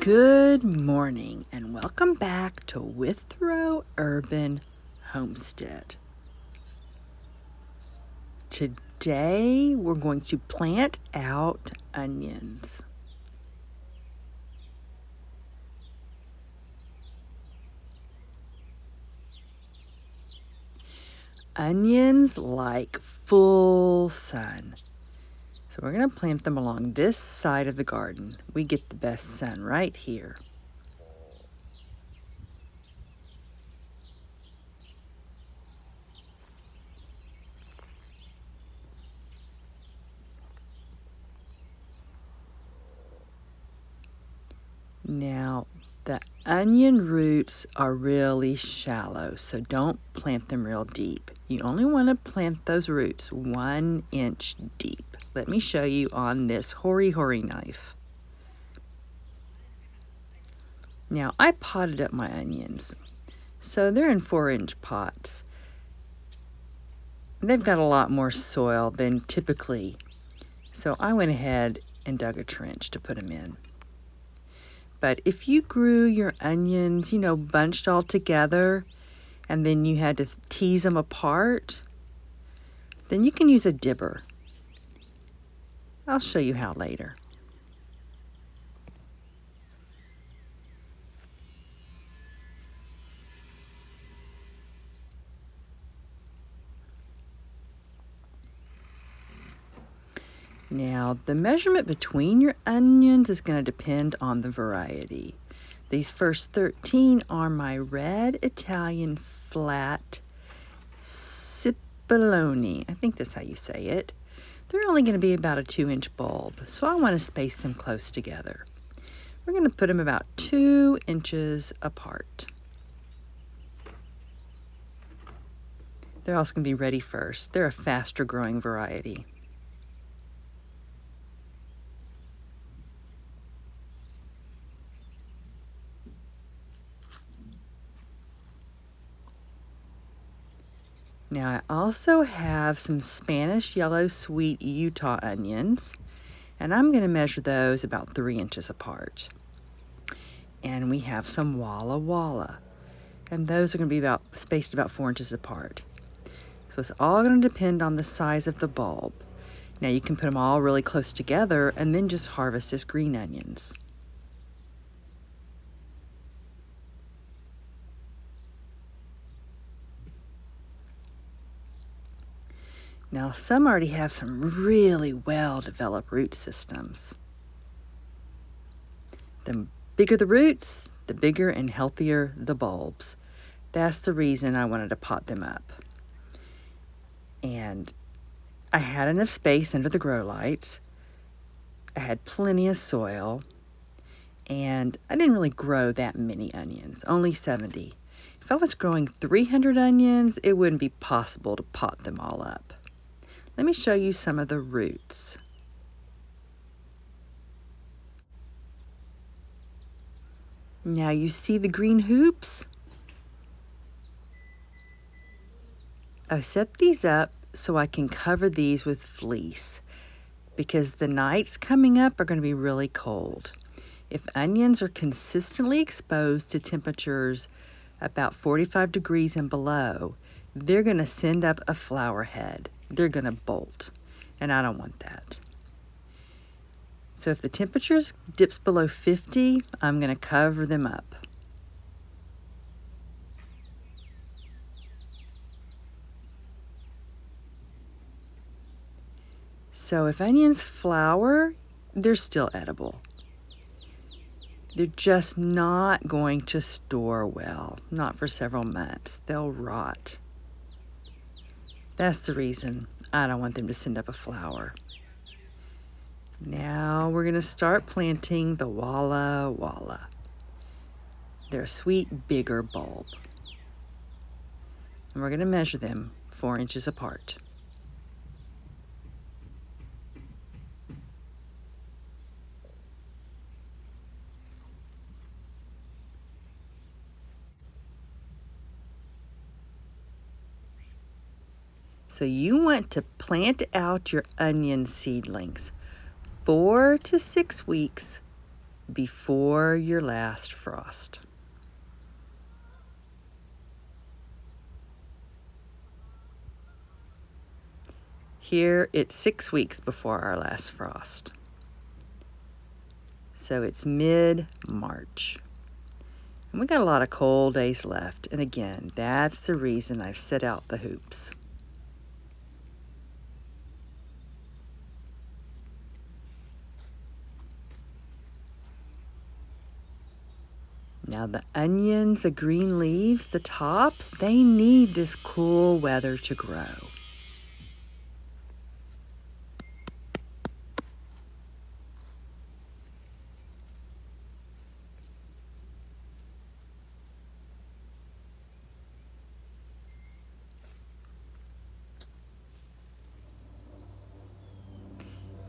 Good morning and welcome back to Withrow Urban Homestead. Today we're going to plant out onions. Onions like full sun. So we're going to plant them along this side of the garden. We get the best sun right here. Now, the onion roots are really shallow, so don't plant them real deep. You only want to plant those roots 1 inch deep. Let me show you on this Hori knife. Now, I potted up my onions, so they're in 4-inch pots. They've got a lot more soil than typically, so I went ahead and dug a trench to put them in. But if you grew your onions, bunched all together, and then you had to tease them apart, then you can use a dibber. I'll show you how later. Now, the measurement between your onions is going to depend on the variety. These first 13 are my red Italian flat cipollone. I think that's how you say it. They're only going to be about a 2-inch bulb, so I want to space them close together. We're going to put them about 2 inches apart. They're also going to be ready first. They're a faster growing variety. Now I also have some Spanish yellow sweet Utah onions, and I'm going to measure those about 3 inches apart. And we have some Walla Walla, and those are going to be spaced about 4 inches apart. So it's all going to depend on the size of the bulb. Now you can put them all really close together and then just harvest as green onions. Now, some already have some really well-developed root systems. The bigger the roots, the bigger and healthier the bulbs. That's the reason I wanted to pot them up. And I had enough space under the grow lights. I had plenty of soil. And I didn't really grow that many onions, only 70. If I was growing 300 onions, it wouldn't be possible to pot them all up. Let me show you some of the roots. Now you see the green hoops? I've set these up so I can cover these with fleece because the nights coming up are going to be really cold. If onions are consistently exposed to temperatures about 45 degrees and below, they're going to send up a flower head. They're going to bolt, and I don't want that. So if the temperature dips below 50, I'm going to cover them up. So if onions flower, they're still edible. They're just not going to store well, not for several months. They'll rot. That's the reason I don't want them to send up a flower. Now we're going to start planting the Walla Walla. They're a sweet, bigger bulb. And we're going to measure them 4 inches apart. So you want to plant out your onion seedlings 4 to 6 weeks before your last frost. Here it's 6 weeks before our last frost. So it's mid-March. And we got a lot of cold days left. And again, that's the reason I've set out the hoops. Now the onions, the green leaves, the tops, they need this cool weather to grow.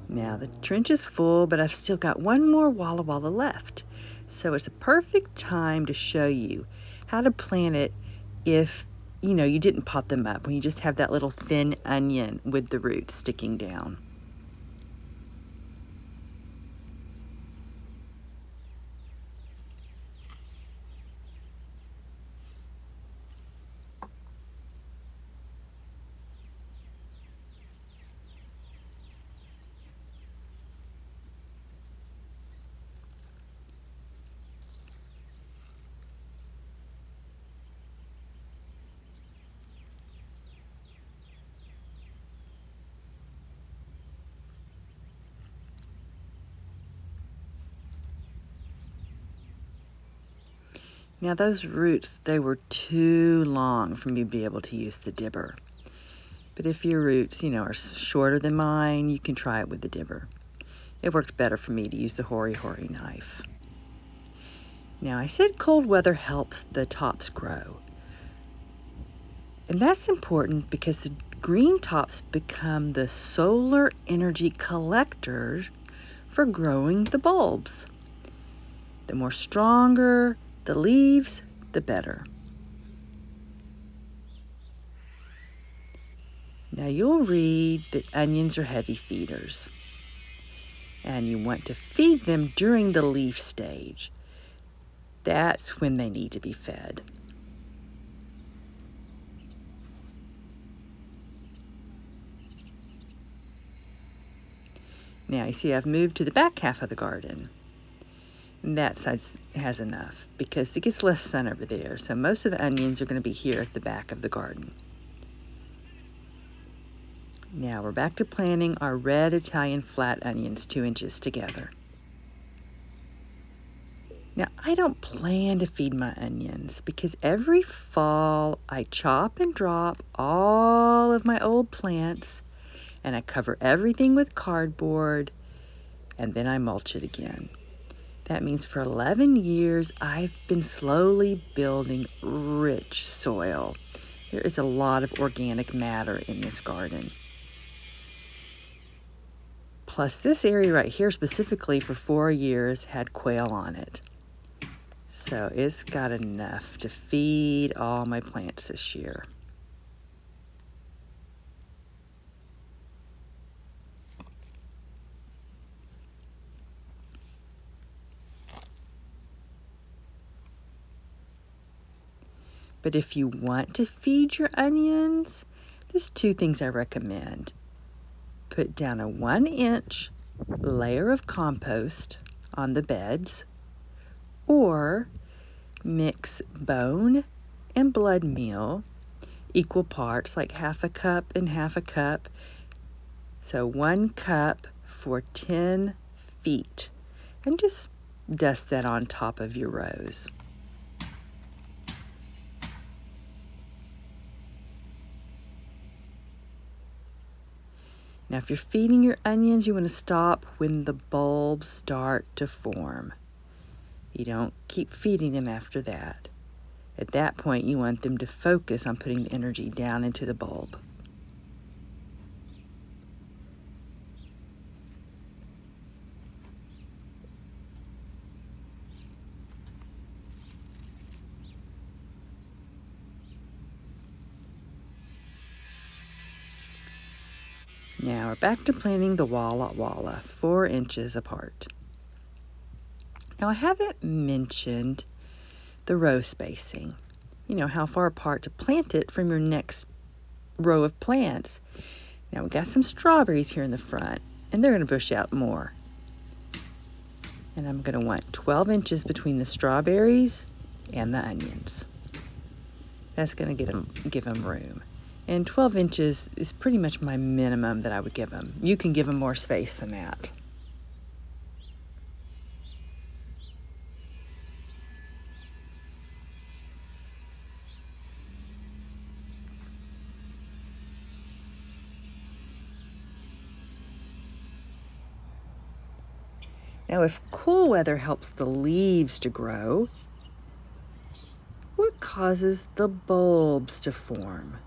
Now the trench is full, but I've still got one more Walla Walla left. So it's a perfect time to show you how to plant it if, you didn't pot them up, when you just have that little thin onion with the roots sticking down. Now those roots, they were too long for me to be able to use the dibber. But if your roots, are shorter than mine, you can try it with the dibber. It worked better for me to use the Hori knife. Now I said cold weather helps the tops grow. And that's important because the green tops become the solar energy collectors for growing the bulbs. The more stronger the leaves, the better. Now you'll read that onions are heavy feeders, and you want to feed them during the leaf stage. That's when they need to be fed. Now you see I've moved to the back half of the garden. And that side has enough because it gets less sun over there. So most of the onions are going to be here at the back of the garden. Now we're back to planting our red Italian flat onions 2 inches together. Now I don't plan to feed my onions because every fall I chop and drop all of my old plants and I cover everything with cardboard and then I mulch it again. That means for 11 years, I've been slowly building rich soil. There is a lot of organic matter in this garden. Plus, this area right here specifically for 4 years had quail on it. So it's got enough to feed all my plants this year. But if you want to feed your onions, there's 2 things I recommend. Put down a 1-inch layer of compost on the beds, or mix bone and blood meal, equal parts, like half a cup and half a cup. So 1 cup for 10 feet. And just dust that on top of your rows. Now, if you're feeding your onions, you want to stop when the bulbs start to form. You don't keep feeding them after that. At that point, you want them to focus on putting the energy down into the bulb. Now we're back to planting the Walla Walla, 4 inches apart. Now, I haven't mentioned the row spacing. You know, how far apart to plant it from your next row of plants. Now, we got some strawberries here in the front, and they're going to bush out more. And I'm going to want 12 inches between the strawberries and the onions. That's going to give them room. And 12 inches is pretty much my minimum that I would give them. You can give them more space than that. Now, if cool weather helps the leaves to grow, what causes the bulbs to form?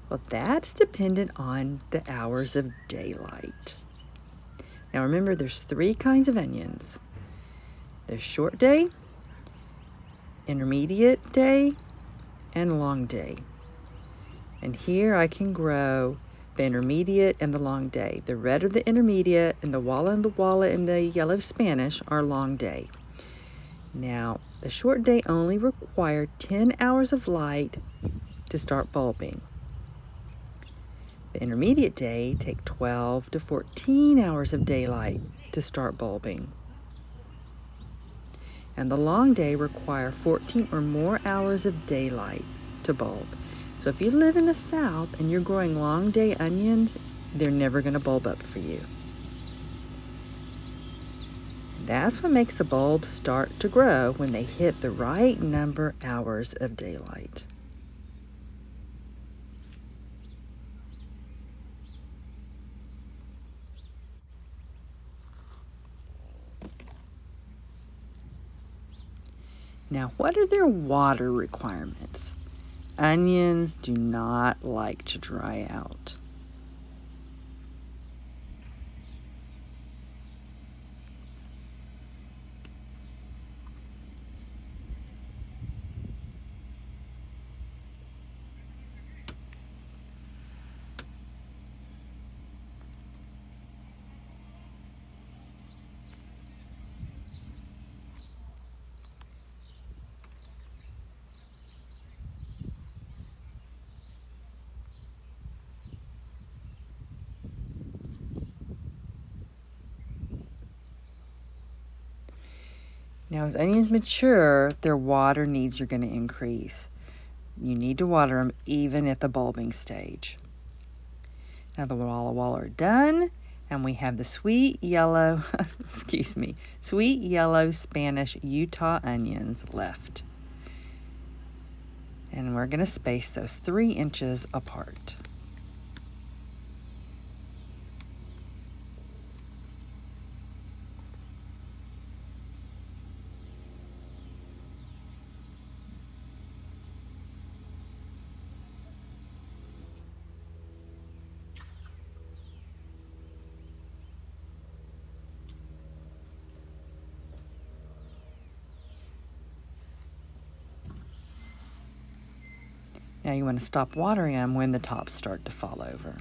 Well, that's dependent on the hours of daylight. Now, remember, there's 3 kinds of onions. There's short day, intermediate day, and long day. And here I can grow the intermediate and the long day. The red are the intermediate, and the walla and the yellow Spanish are long day. Now, the short day only require 10 hours of light to start bulbing. The intermediate day take 12 to 14 hours of daylight to start bulbing. And the long day require 14 or more hours of daylight to bulb. So if you live in the South and you're growing long day onions, they're never going to bulb up for you. That's what makes the bulbs start to grow when they hit the right number hours of daylight. Now, what are their water requirements? Onions do not like to dry out. Now, as onions mature, their water needs are going to increase. You need to water them even at the bulbing stage. Now, the walla are done, and we have the sweet yellow, sweet yellow Spanish Utah onions left. And we're going to space those 3 inches apart. Now you want to stop watering them when the tops start to fall over.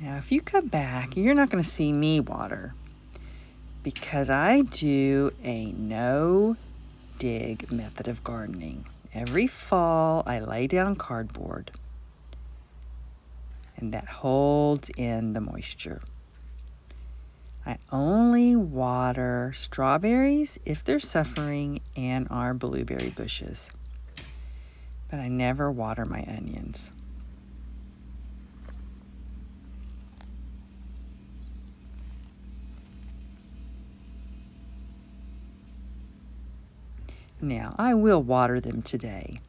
Now, if you come back, you're not going to see me water because I do a no-dig method of gardening. Every fall, I lay down cardboard, and that holds in the moisture. I only water strawberries if they're suffering and our blueberry bushes, but I never water my onions. Now, I will water them today.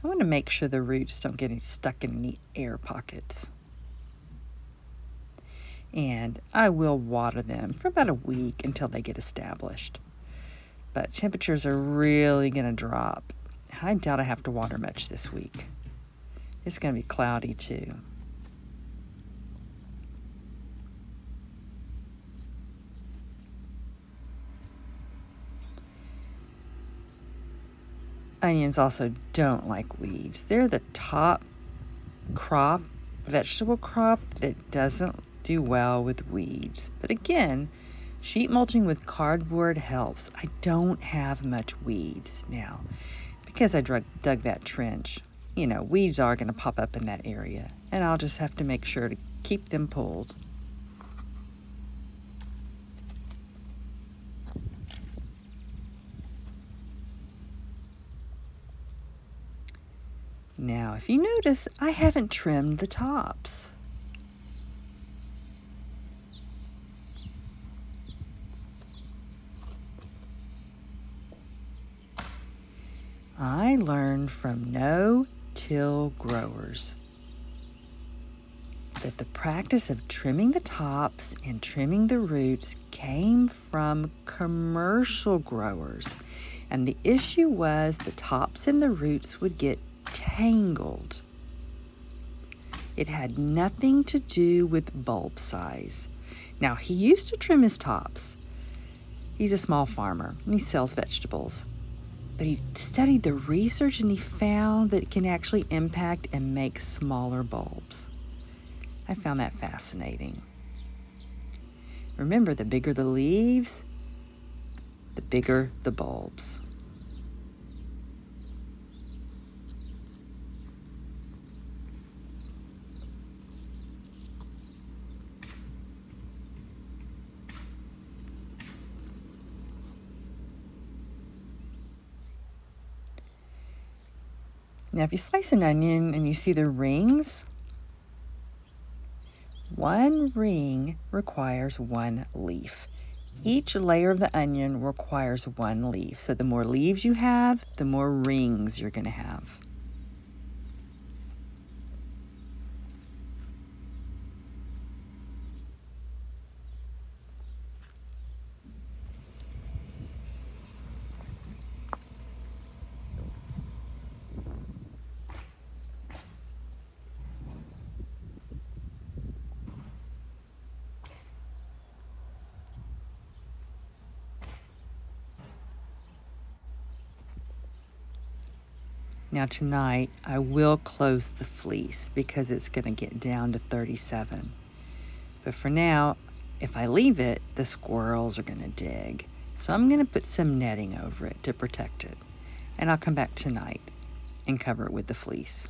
I want to make sure the roots don't get stuck in any air pockets. And I will water them for about a week until they get established. But temperatures are really going to drop. I doubt I have to water much this week. It's going to be cloudy too. Onions also don't like weeds. They're the top crop, vegetable crop that doesn't do well with weeds. But again, sheet mulching with cardboard helps. I don't have much weeds now because I dug that trench. You know, weeds are going to pop up in that area, and I'll just have to make sure to keep them pulled. Now, if you notice, I haven't trimmed the tops. I learned from no-till growers that the practice of trimming the tops and trimming the roots came from commercial growers. And the issue was the tops and the roots would get tangled. It had nothing to do with bulb size. Now, he used to trim his tops. He's a small farmer and he sells vegetables. But he studied the research and he found that it can actually impact and make smaller bulbs. I found that fascinating. Remember, the bigger the leaves, the bigger the bulbs. Now, if you slice an onion and you see the rings, one ring requires one leaf. Each layer of the onion requires one leaf. So the more leaves you have, the more rings you're going to have. Now tonight, I will close the fleece because it's going to get down to 37. But for now, if I leave it, the squirrels are going to dig. So I'm going to put some netting over it to protect it. And I'll come back tonight and cover it with the fleece.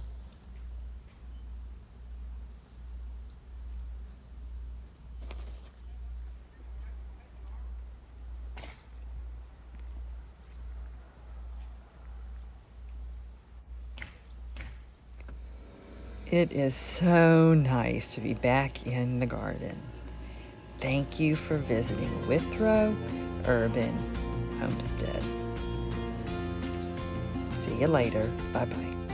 It is so nice to be back in the garden. Thank you for visiting Withrow Urban Homestead. See you later. Bye-bye.